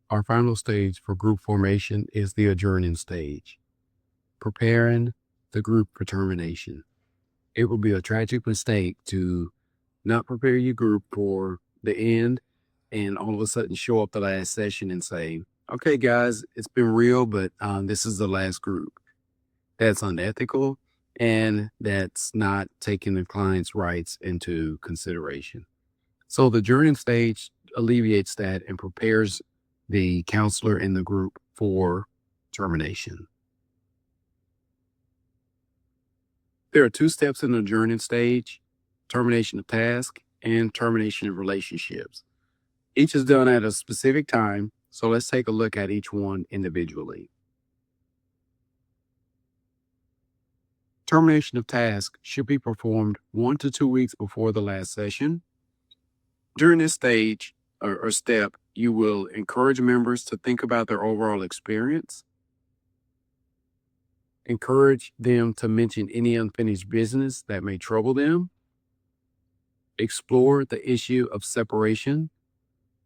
Our final stage for group formation is the adjourning stage, preparing the group for termination. It will be a tragic mistake to not prepare your group for the end and all of a sudden show up the last session and say, okay, guys, it's been real, but this is the last group. That's unethical and that's not taking the client's rights into consideration. So the adjourning stage alleviates that and prepares the counselor in the group for termination. There are two steps in the adjourning stage: termination of task and termination of relationships. Each is done at a specific time, so let's take a look at each one individually. Termination of task should be performed 1 to 2 weeks before the last session. During this stage or step, you will encourage members to think about their overall experience, encourage them to mention any unfinished business that may trouble them, explore the issue of separation,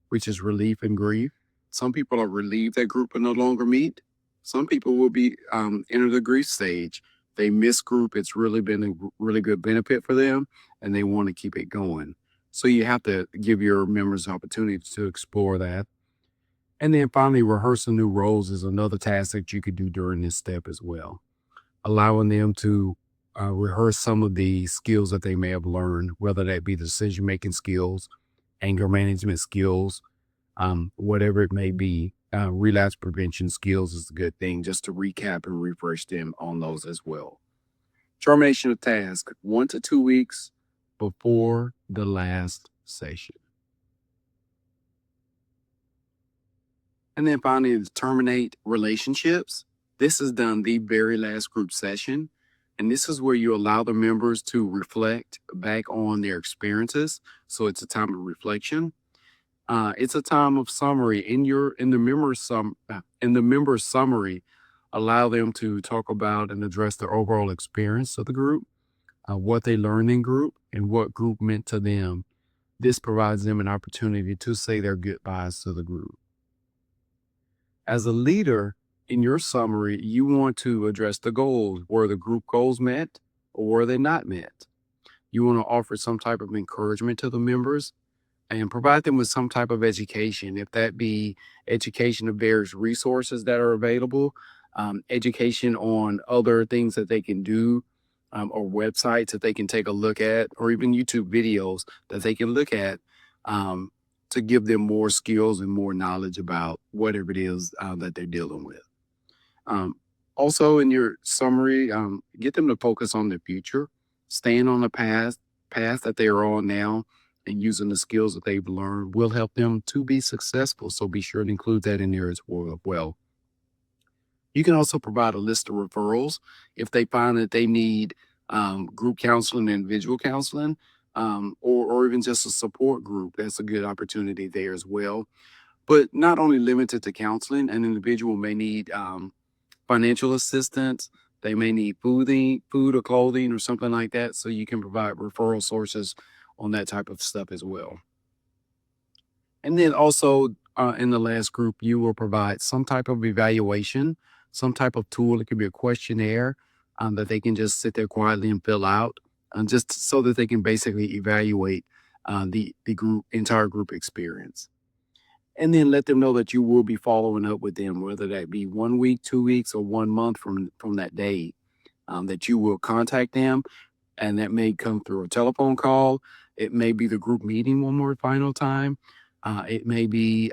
which is relief and grief. Some people are relieved that group will no longer meet. Some people will be enter the grief stage. They miss group. It's really been a really good benefit for them, and they want to keep it going. So you have to give your members the opportunity to explore that. And then finally, rehearsing new roles is another task that you could do during this step as well, allowing them to rehearse some of the skills that they may have learned, whether that be decision-making skills, anger management skills, whatever it may be. Relapse prevention skills is a good thing, just to recap and refresh them on those as well. Termination of task, 1 to 2 weeks before the last session. And then finally, terminate relationships. This is done the very last group session. And this is where you allow the members to reflect back on their experiences. So it's a time of reflection. It's a time of summary in the members summary. Allow them to talk about and address the overall experience of the group, what they learned in group, and what group meant to them. This provides them an opportunity to say their goodbyes to the group. As a leader, in your summary, you want to address the goals. Were the group goals met or were they not met? You want to offer some type of encouragement to the members and provide them with some type of education, if that be education of various resources that are available, education on other things that they can do, or websites that they can take a look at, or even YouTube videos that they can look at, to give them more skills and more knowledge about whatever it is that they're dealing with. Also, in your summary, get them to focus on the future, staying on the path that they are on now, and using the skills that they've learned will help them to be successful. So be sure to include that in there as well. You can also provide a list of referrals if they find that they need group counseling, individual counseling, or even just a support group. That's a good opportunity there as well. But not only limited to counseling, an individual may need financial assistance. They may need food or clothing or something like that. So you can provide referral sources on that type of stuff as well. And then also in the last group, you will provide some type of evaluation, some type of tool. It could be a questionnaire that they can just sit there quietly and fill out, just so that they can basically evaluate the entire group experience. And then let them know that you will be following up with them, whether that be 1 week, 2 weeks, or 1 month from that day, that you will contact them. And that may come through a telephone call. It may be the group meeting one more final time. It may be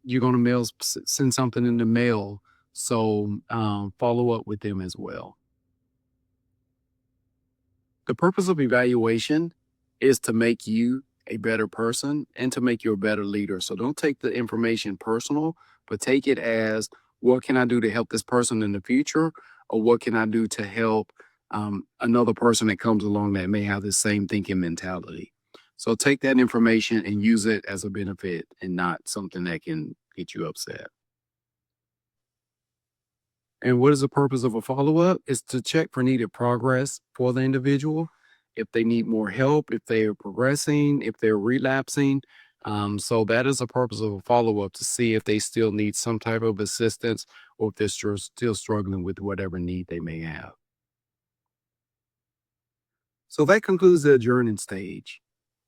you're going to send something in the mail. So follow up with them as well. The purpose of evaluation is to make you a better person and to make you a better leader. So don't take the information personal, but take it as, what can I do to help this person in the future? Or what can I do to help another person that comes along that may have the same thinking mentality? So take that information and use it as a benefit and not something that can get you upset. And what is the purpose of a follow-up? It's to check for needed progress for the individual. If they need more help, if they are progressing, if they're relapsing, So that is the purpose of a follow-up, to see if they still need some type of assistance, or if they're still struggling with whatever need they may have. So that concludes the adjourning stage.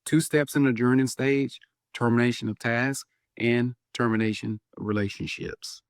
2 steps in the adjourning stage: termination of tasks and termination of relationships.